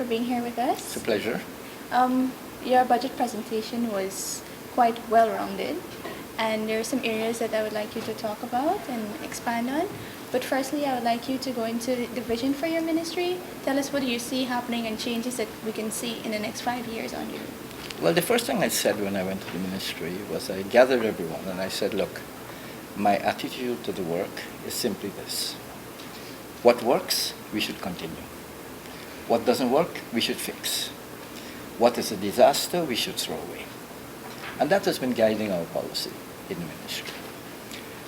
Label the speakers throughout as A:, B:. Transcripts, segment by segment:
A: for being here with us.
B: It's a pleasure.
A: Your budget presentation was quite well-rounded, and there are some areas that I would like you to talk about and expand on. But firstly, I would like you to go into the vision for your ministry. Tell us, what do you see happening and changes that we can see in the next 5 years on you?
B: Well, the first thing I said when I went to the ministry was I gathered everyone and I said, look, my attitude to the work is simply this. What works, we should continue. What doesn't work, we should fix. What is a disaster, we should throw away. And that has been guiding our policy in the ministry.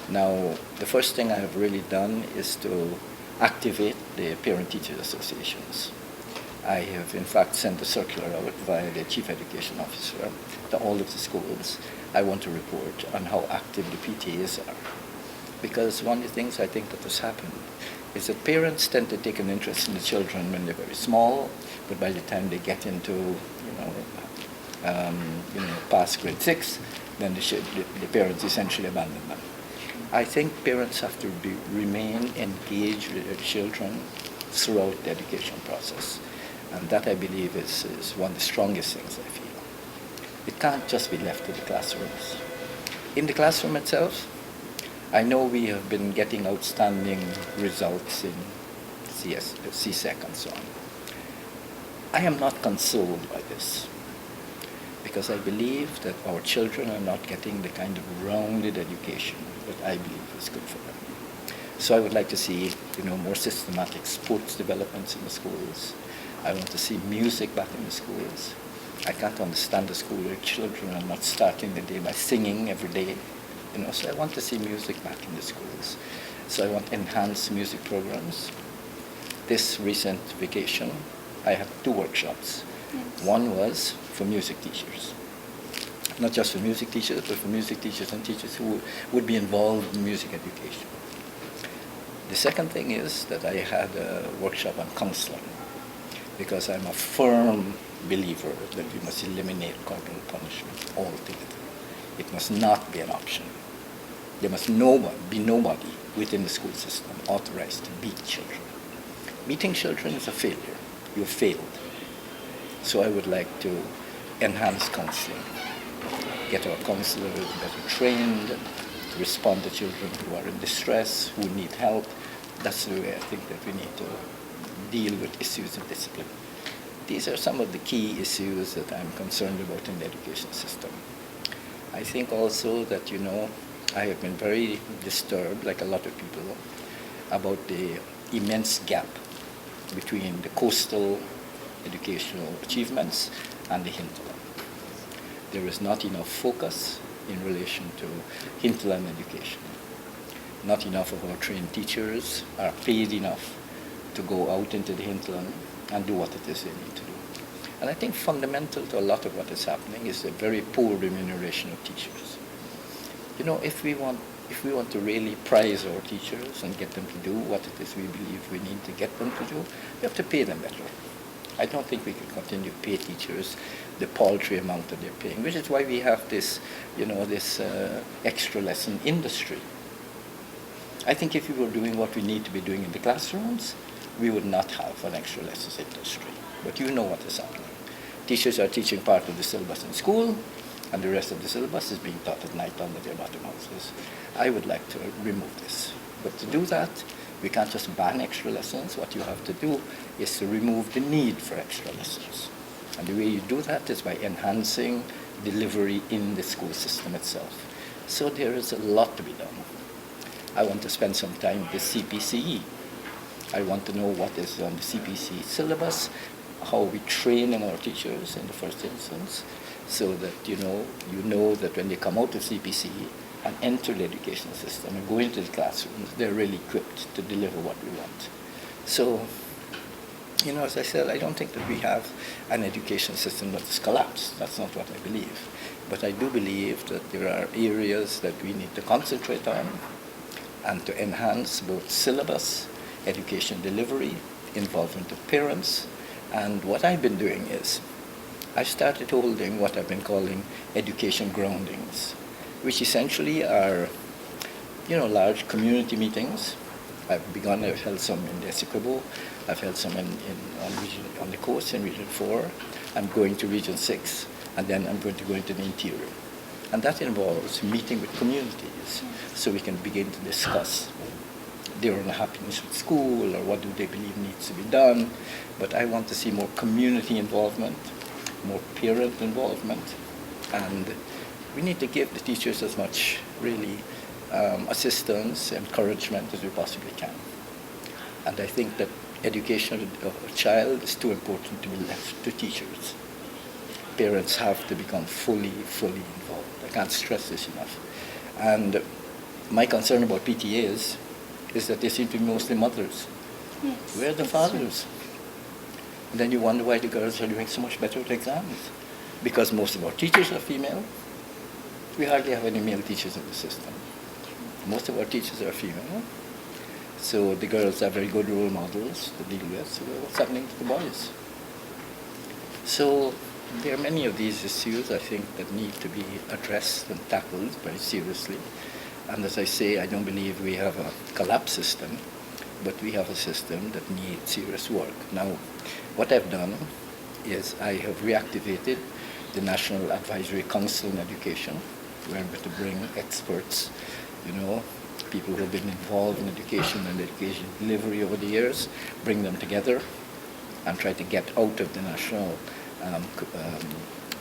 B: Now, the first thing I have really done is to activate the parent-teacher associations. I have, in fact, sent a circular out via the Chief Education Officer to all of the schools. I want to report on how active the PTAs are. Because one of the things I think that has happened is that parents tend to take an interest in the children when they're very small, but by the time they get into, past grade 6, then the parents essentially abandon them. I think parents have to remain engaged with their children throughout the education process. And that, I believe, is one of the strongest things I feel. It can't just be left to the classrooms. In the classroom itself, I know we have been getting outstanding results in CSEC and so on. I am not consoled by this, because I believe that our children are not getting the kind of rounded education that I believe is good for them. So I would like to see, more systematic sports developments in the schools. I want to see music back in the schools. I can't understand a school where children are not starting the day by singing every day. So I want to see music back in the schools. So I want enhanced music programs. This recent vacation, I had 2 workshops.
A: Yes.
B: One was for music teachers. Not just for music teachers, but for music teachers and teachers who would be involved in music education. The second thing is that I had a workshop on counseling, because I'm a firm believer that we must eliminate corporal punishment altogether. It must not be an option. There must be nobody within the school system authorized to beat children. Beating children is a failure. You failed. So I would like to enhance counseling, get our counselors better trained, to respond to children who are in distress, who need help. That's the way I think that we need to deal with issues of discipline. These are some of the key issues that I'm concerned about in the education system. I think also that, I have been very disturbed, like a lot of people, about the immense gap between the coastal educational achievements and the hinterland. There is not enough focus in relation to hinterland education. Not enough of our trained teachers are paid enough to go out into the hinterland and do what it is they need to do. And I think fundamental to a lot of what is happening is the very poor remuneration of teachers. If we want to really prize our teachers and get them to do what it is we believe we need to get them to do, we have to pay them better. I don't think we can continue to pay teachers the paltry amount that they're paying, which is why we have this, this extra lesson industry. I think if we were doing what we need to be doing in the classrooms, we would not have an extra lessons industry. But you know what is happening. Teachers are teaching part of the syllabus in school, and the rest of the syllabus is being taught at night under their bottom houses. I would like to remove this. But to do that, we can't just ban extra lessons. What you have to do is to remove the need for extra lessons. And the way you do that is by enhancing delivery in the school system itself. So there is a lot to be done. I want to spend some time with the CPCE. I want to know what is on the CPC syllabus, how we train our teachers in the first instance, so that you know that when they come out of CPCE and enter the education system and go into the classrooms, they're really equipped to deliver what we want. So, as I said, I don't think that we have an education system that has collapsed. That's not what I believe. But I do believe that there are areas that we need to concentrate on and to enhance both syllabus, education delivery, involvement of parents. And what I've been doing is I started holding what I've been calling education groundings, which essentially are, large community meetings I've held some in the Essequibo, I've held some on the coast in Region 4. I'm going to Region 6, and then I'm going to go into the interior. And that involves meeting with communities so we can begin to discuss their unhappiness with school or what do they believe needs to be done. But I want to see more community involvement, more parent involvement, and we need to give the teachers as much really assistance, encouragement as we possibly can. And I think that education of a child is too important to be left to teachers. Parents have to become fully involved. I can't stress this enough. And my concern about PTAs is that they seem to be mostly mothers.
A: Yes,
B: Where are the fathers? And then you wonder why the girls are doing so much better at exams. Because most of our teachers are female. We hardly have any male teachers in the system. Most of our teachers are female. So the girls are very good role models to deal with. So what's happening to the boys? So there are many of these issues, I think, that need to be addressed and tackled very seriously. And as I say, I don't believe we have a collapsed system, but we have a system that needs serious work. Now, what I've done is I have reactivated the National Advisory Council in Education. We're going to bring experts, people who have been involved in education and education delivery over the years, bring them together and try to get out of the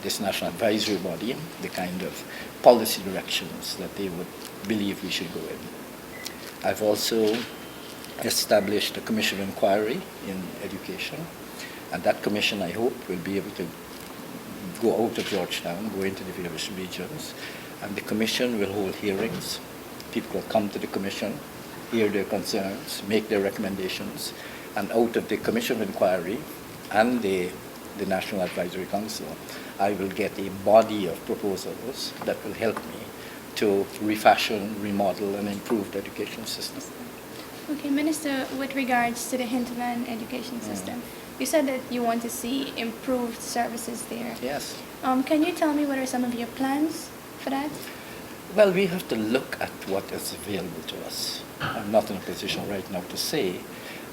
B: this national advisory body the kind of policy directions that they would believe we should go in. I've also established a commission of inquiry in education, and that commission, I hope, will be able to go out of Georgetown, go into the various regions, and the commission will hold hearings. People will come to the commission, hear their concerns, make their recommendations, and out of the commission of inquiry and the National Advisory Council, I will get a body of proposals that will help me to refashion, remodel, and improve the education system.
A: Okay, Minister, with regards to the hinterland education system, you said that you want to see improved services there.
B: Yes.
A: Can you tell me what are some of your plans for that?
B: Well, we have to look at what is available to us. I'm not in a position right now to say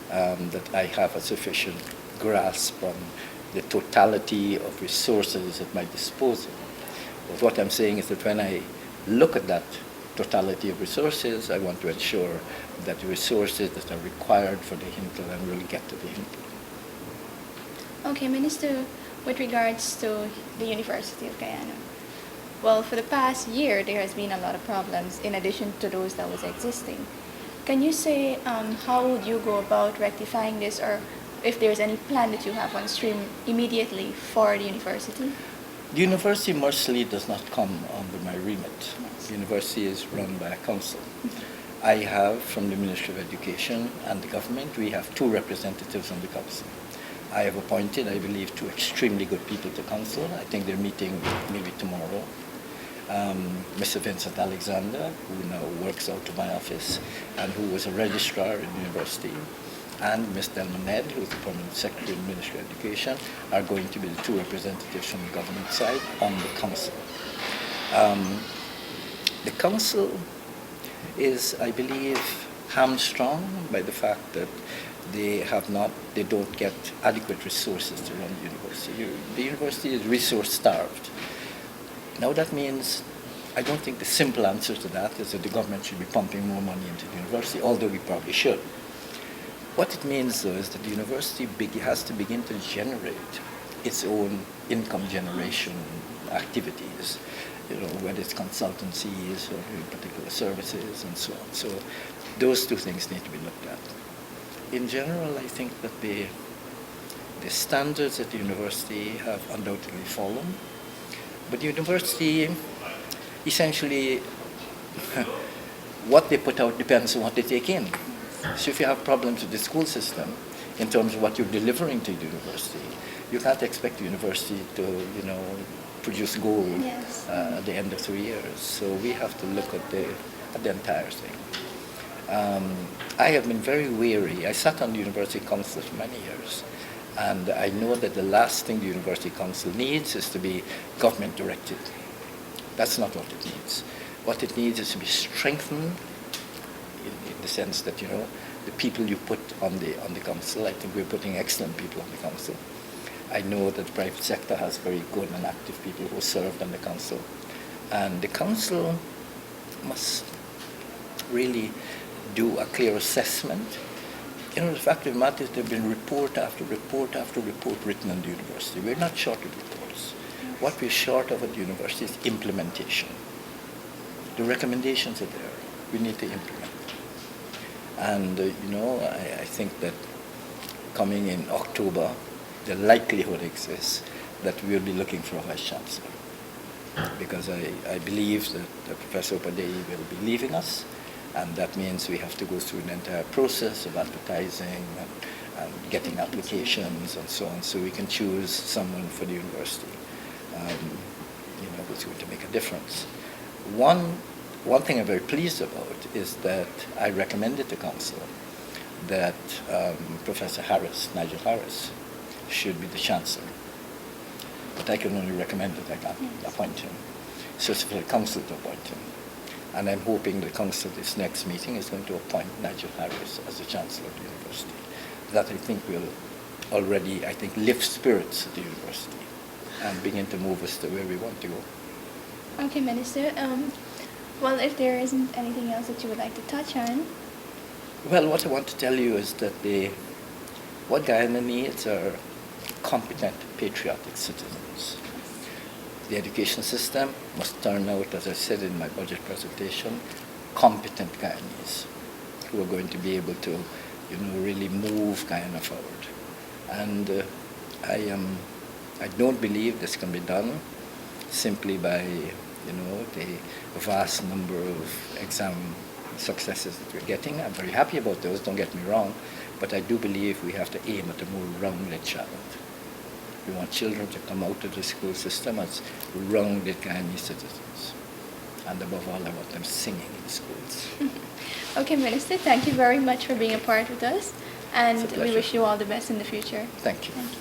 B: that I have a sufficient grasp on the totality of resources at my disposal. But what I'm saying is that when I look at that totality of resources, I want to ensure that the resources that are required for the hinterland will get to the hinterland.
A: Okay, Minister, with regards to the University of Guyana, well, for the past year, there has been a lot of problems in addition to those that was existing. Can you say how would you go about rectifying this, or if there's any plan that you have on stream immediately for the university?
B: The university mercifully does not come under my remit.
A: Yes.
B: The university is run by a council. I have, from the Ministry of Education and the government, we have 2 representatives on the council. I have appointed, I believe, 2 extremely good people to council. I think they're meeting maybe tomorrow. Mr. Vincent Alexander, who now works out of my office and who was a registrar in the university, and Ms. Delma Ned, who is the permanent secretary of the Ministry of Education, are going to be the 2 representatives from the government side on the council. The council is, I believe, hamstrung by the fact that they don't get adequate resources to run the university. The university is resource starved. Now that means, I don't think the simple answer to that is that the government should be pumping more money into the university, although we probably should. What it means, though, is that the university has to begin to generate its own income generation activities, whether it's consultancies or particular services and so on. So those 2 things need to be looked at. In general, I think that the standards at the university have undoubtedly fallen, but the university, essentially, what they put out depends on what they take in. So if you have problems with the school system in terms of what you're delivering to the university, you can't expect the university to, produce gold at the end of 3 years. So we have to look at the entire thing. I have been very wary. I sat on the university council for many years, and I know that the last thing the university council needs is to be government directed. That's not what it needs. What it needs is to be strengthened in the sense that, the people you put on the council. I think we're putting excellent people on the council. I know that the private sector has very good and active people who served on the council. And the council must really do a clear assessment. You know, the fact of the matter is there have been report after report after report written on the university. We're not short of reports. What we're short of at the university is implementation. The recommendations are there. We need to implement. And, you know, I think that coming in October, the likelihood exists that we'll be looking for a vice-chancellor. Because I believe that Professor Upadhyay will be leaving us, and that means we have to go through an entire process of advertising and getting applications and so on, so we can choose someone for the university, you know, who's going to make a difference. One thing I'm very pleased about is that I recommended to council that Professor Harris, Nigel Harris, should be the chancellor. But I can only recommend it, I can't appoint him. So it's for the council to appoint him. And I'm hoping the council, this next meeting, is going to appoint Nigel Harris as the chancellor of the university. That I think will already, lift spirits at the university and begin to move us to where we want to go.
A: Okay, Minister. Well, if there isn't anything else that you would like to touch on.
B: Well, what I want to tell you is that what Guyana needs are competent, patriotic citizens. The education system must turn out, as I said in my budget presentation, competent Guyanese who are going to be able to, you know, really move Guyana forward. And I don't believe this can be done simply by, you know, the vast number of exam successes that we're getting. I'm very happy about those, don't get me wrong, but I do believe we have to aim at a more rounded child. We want children to come out of the school system as rounded Guyanese citizens. And above all, I want them singing in schools.
A: Okay, Minister, thank you very much for being a part with us, and
B: It's a
A: we
B: pleasure.
A: wish you all the best in the future.
B: Thank you.
A: Thank you.